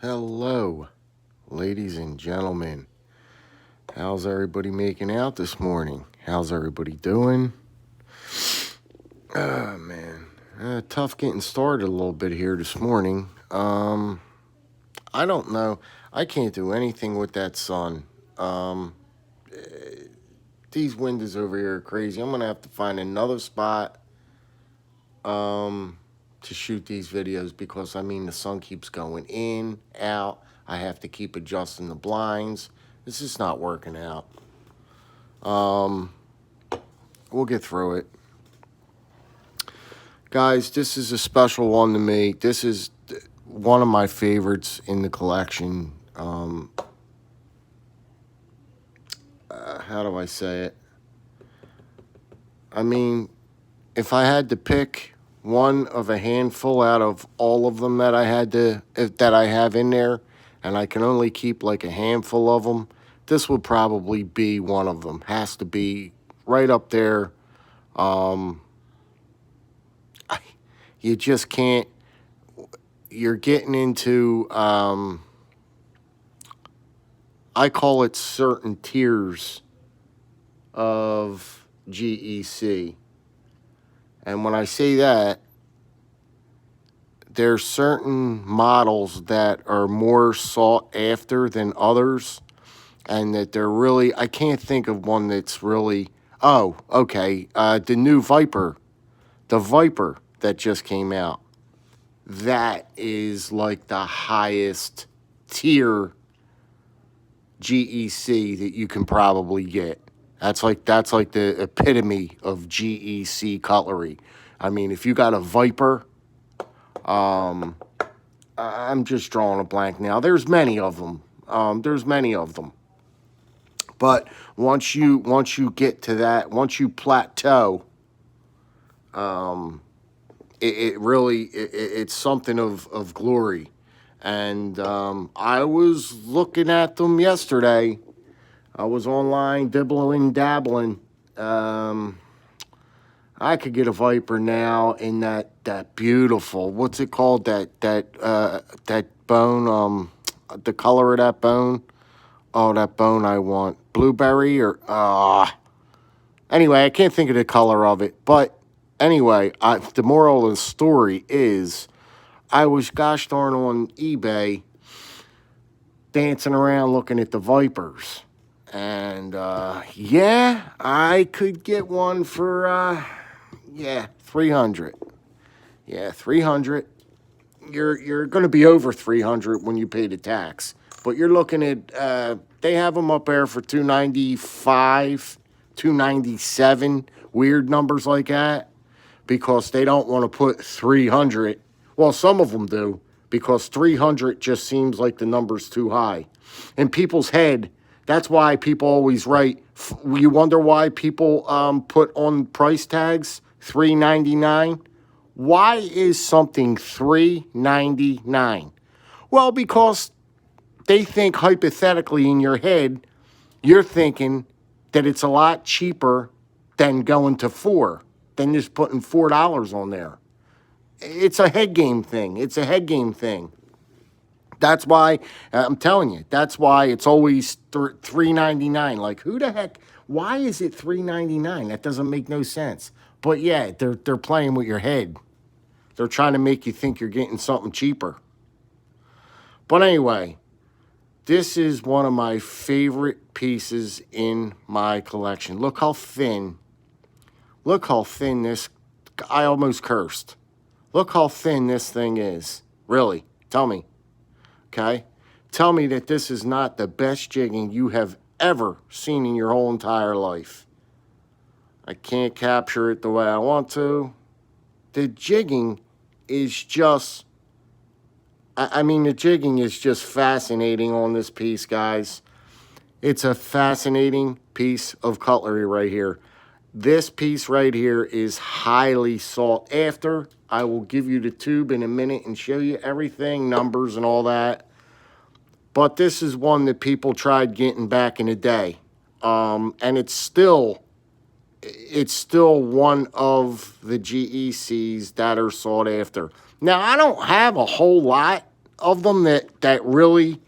Hello, ladies and gentlemen. How's everybody making out this morning? How's everybody doing? Oh, man. Tough getting started a little bit here this morning. I don't know. I can't do anything with that sun. These windows over here are crazy. I'm going to have to find another spot to shoot these videos because, the sun keeps going in, out. I have to keep adjusting the blinds. This is not working out. We'll get through it. Guys, this is a special one to me. This is one of my favorites in the collection. How do I say it? If I had to pick one of a handful out of all of them that I have in there, and I can only keep like a handful of them, this would probably be one of them. Has to be right up there. You just can't. You're getting into, I call it certain tiers of GEC. And when I say that, there's certain models that are more sought after than others, and that they're really, I can't think of one that's really, the new Viper, the Viper that just came out. That is like the highest tier GEC that you can probably get. That's like the epitome of GEC cutlery. If you got a Viper, I'm just drawing a blank now. There's many of them. But once you get to that, once you plateau, it's something of glory. And I was looking at them yesterday. I was online dabbling. I could get a Viper now in that beautiful, what's it called? That bone, the color of that bone. Oh, that bone I want. Blueberry or anyway, I can't think of the color of it. But anyway, the moral of the story is I was gosh darn on eBay dancing around looking at the Vipers. And I could get one for 300. Yeah, 300. You're going to be over 300 when you pay the tax. But you're looking at they have them up there for 295, 297, weird numbers like that, because they don't want to put 300. Well, some of them do, because 300 just seems like the number's too high. In people's head, that's why people always write. You wonder why people put on price tags $3.99. Why is something $3.99? Well, because they think hypothetically in your head, you're thinking that it's a lot cheaper than going to $4, than just putting $4 on there. It's a head game thing. That's why, I'm telling you, that's why it's always $3.99. Like, who the heck, why is it $3.99? That doesn't make no sense. But yeah, they're playing with your head. They're trying to make you think you're getting something cheaper. But anyway, this is one of my favorite pieces in my collection. Look how thin this, I almost cursed. Look how thin this thing is. Really, tell me. Okay? Tell me that this is not the best jigging you have ever seen in your whole entire life. I can't capture it the way I want to. The jigging is just, the jigging is just fascinating on this piece, guys. It's a fascinating piece of cutlery right here. This piece right here is highly sought after. I will give you the tube in a minute and show you everything, numbers and all that. But this is one that people tried getting back in the day. And it's still one of the GECs that are sought after. Now, I don't have a whole lot of them that really,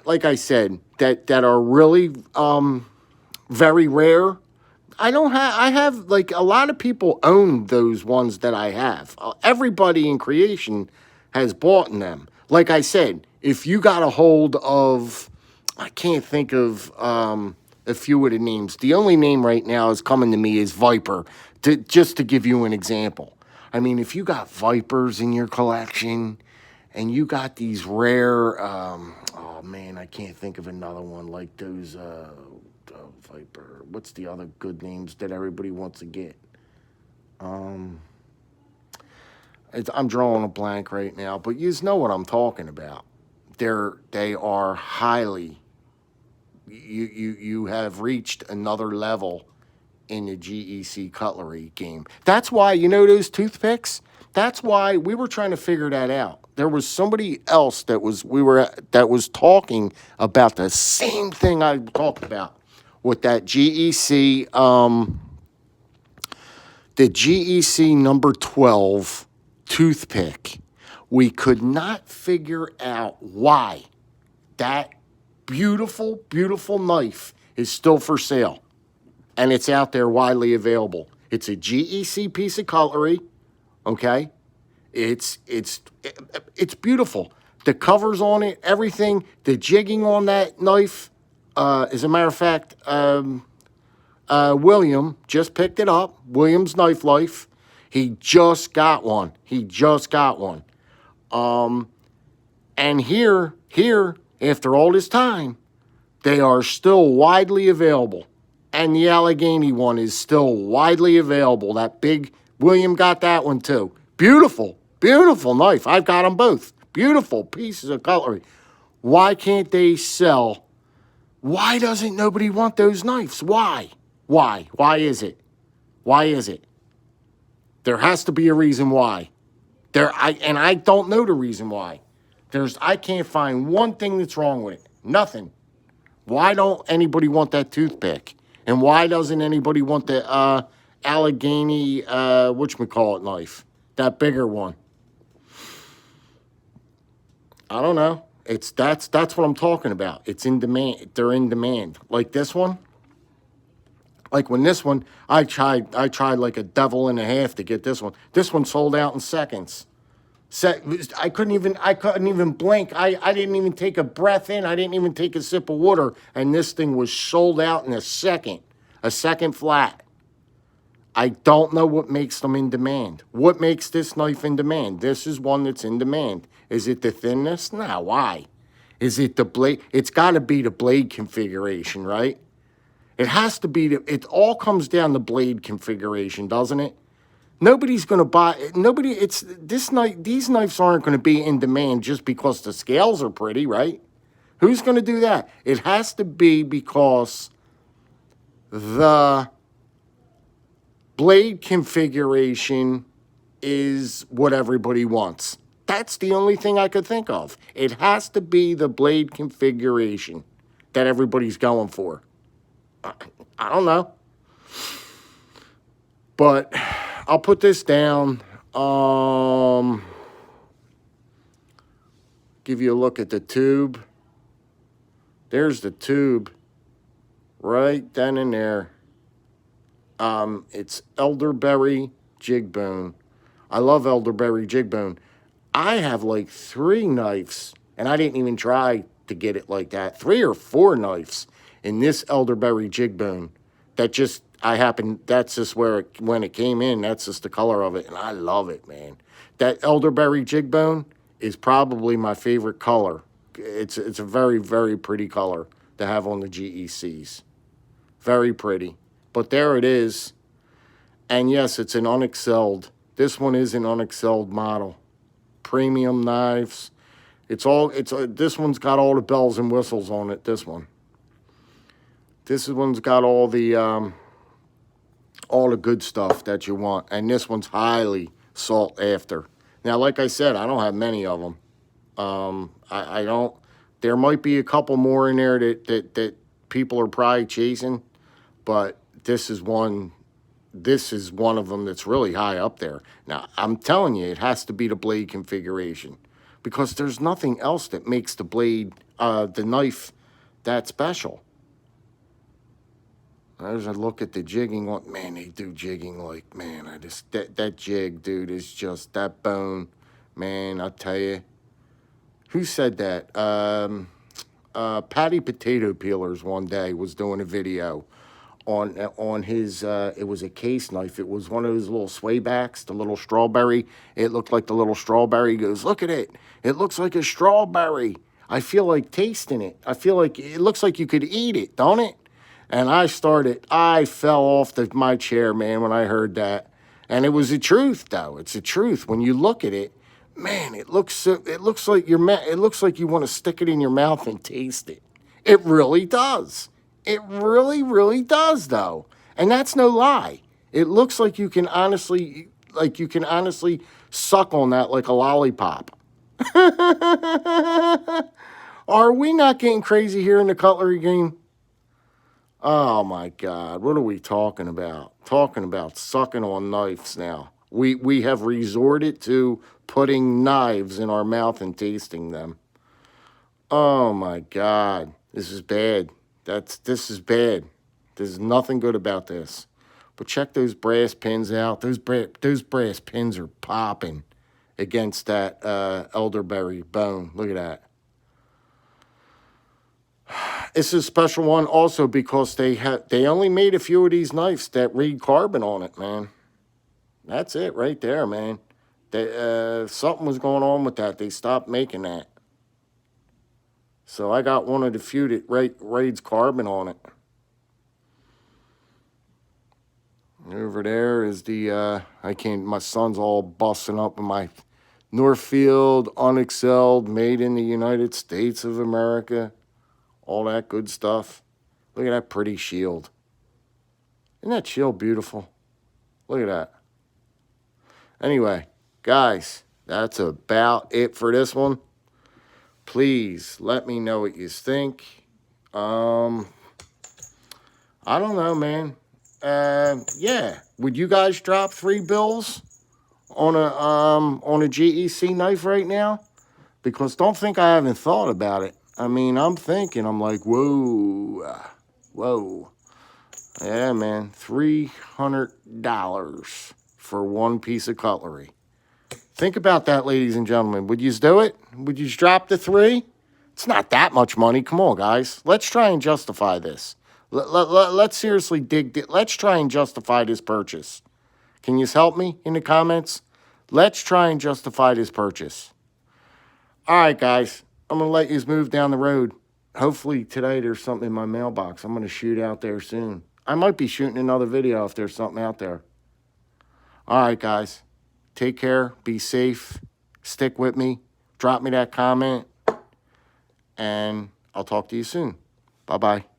like I said, that are really very rare. I don't have. I have like a lot of people own those ones that I have. Everybody in creation has bought them. Like I said, if you got a hold of, I can't think of a few of the names. The only name right now is coming to me is Viper. Just to give you an example. I mean, if you got Vipers in your collection, and you got these rare. Oh man, I can't think of another one like those. Viper. What's the other good names that everybody wants to get? Um, I'm drawing a blank right now, but you know what I'm talking about. They are highly. You have reached another level in the GEC cutlery game. That's why those toothpicks. That's why we were trying to figure that out. There was somebody else that was talking about the same thing I talked about with that GEC, the GEC number 12 toothpick. We could not figure out why that beautiful, beautiful knife is still for sale. And it's out there widely available. It's a GEC piece of cutlery, okay? It's beautiful. The covers on it, everything, the jigging on that knife. As a matter of fact, William just picked it up. William's Knife Life. He just got one. He just got one. And here, after all this time, they are still widely available. And the Allegheny one is still widely available. That big, William got that one too. Beautiful, beautiful knife. I've got them both. Beautiful pieces of cutlery. Why can't they sell? Why doesn't nobody want those knives? Why? Why? Why is it? Why is it? There has to be a reason why. I don't know the reason why. I can't find one thing that's wrong with it. Nothing. Why don't anybody want that toothpick? And why doesn't anybody want the Allegheny, whatchamacallit knife? That bigger one. I don't know. That's what I'm talking about. It's in demand. They're in demand. Like this one. Like when this one, I tried like a devil and a half to get this one. This one sold out in seconds. I couldn't even blink. I didn't even take a breath in. I didn't even take a sip of water. And this thing was sold out in a second flat. I don't know what makes them in demand. What makes this knife in demand? This is one that's in demand. Is it the thinness? Nah, why? Is it the blade? It's got to be the blade configuration, right? It has to be. It all comes down to blade configuration, doesn't it? Nobody's going to buy. Nobody. It's this knife. These knives aren't going to be in demand just because the scales are pretty, right? Who's going to do that? It has to be because the blade configuration is what everybody wants. That's the only thing I could think of. It has to be the blade configuration that everybody's going for. I don't know. But I'll put this down. Give you a look at the tube. There's the tube. Right then and there. It's elderberry jig bone. I love elderberry jig bone. I have like 3 knives, and I didn't even try to get it like that. 3 or 4 knives in this elderberry jig bone. That's just when it came in, that's just the color of it, and I love it, man. That elderberry jig bone is probably my favorite color. It's a very, very pretty color to have on the GECs. Very pretty. But there it is. And yes, it's an unexcelled. This one is an unexcelled model. Premium knives. This one's got all the bells and whistles on it, this one. This one's got all the good stuff that you want. And this one's highly sought after. Now, like I said, I don't have many of them. I don't. There might be a couple more in there that people are probably chasing. But this is one this is one of them that's really high up there. Now, I'm telling you, it has to be the blade configuration because there's nothing else that makes the blade, the knife, that special. As I look at the jigging, man, they do jigging like, man, that jig, dude, is just, that bone, man, I'll tell you. Who said that? Patty Potato Peelers one day was doing a video on his, it was a case knife. It was one of those little swaybacks, the little strawberry. It looked like the little strawberry. He goes, look at it. It looks like a strawberry. I feel like tasting it. I feel like it looks like you could eat it, don't it? And I fell off my chair, man, when I heard that. And it was the truth, though. It's the truth. When you look at it, man, it looks like it looks like you want to stick it in your mouth and taste it. It really does. It really, really does, though. And that's no lie. It looks like you can honestly suck on that like a lollipop. Are we not getting crazy here in the cutlery game? Oh my God, what are we talking about? Talking about sucking on knives now. We have resorted to putting knives in our mouth and tasting them. Oh my God, this is bad. This is bad. There's nothing good about this. But check those brass pins out. Those brass pins are popping against that elderberry bone. Look at that. It's a special one also because they only made a few of these knives that read carbon on it, man. That's it right there, man. Something was going on with that. They stopped making that. So I got one of the few that reads carbon on it. Over there is the, my son's all busting up in my Northfield, unexcelled, made in the United States of America. All that good stuff. Look at that pretty shield. Isn't that shield beautiful? Look at that. Anyway, guys, that's about it for this one. Please let me know what you think. I don't know, man. Yeah. Would you guys drop $3 on a GEC knife right now? Because don't think I haven't thought about it. I mean, I'm like, whoa. Yeah, man, $300 for one piece of cutlery. Think about that, ladies and gentlemen. Would you do it? Would you drop the $3? It's not that much money. Come on, guys. Let's try and justify this. Let's seriously let's try and justify this purchase. Can you help me in the comments? Let's try and justify this purchase. All right, guys. I'm going to let you move down the road. Hopefully today there's something in my mailbox. I'm going to shoot out there soon. I might be shooting another video if there's something out there. All right, guys. Take care. Be safe. Stick with me. Drop me that comment. And I'll talk to you soon. Bye-bye.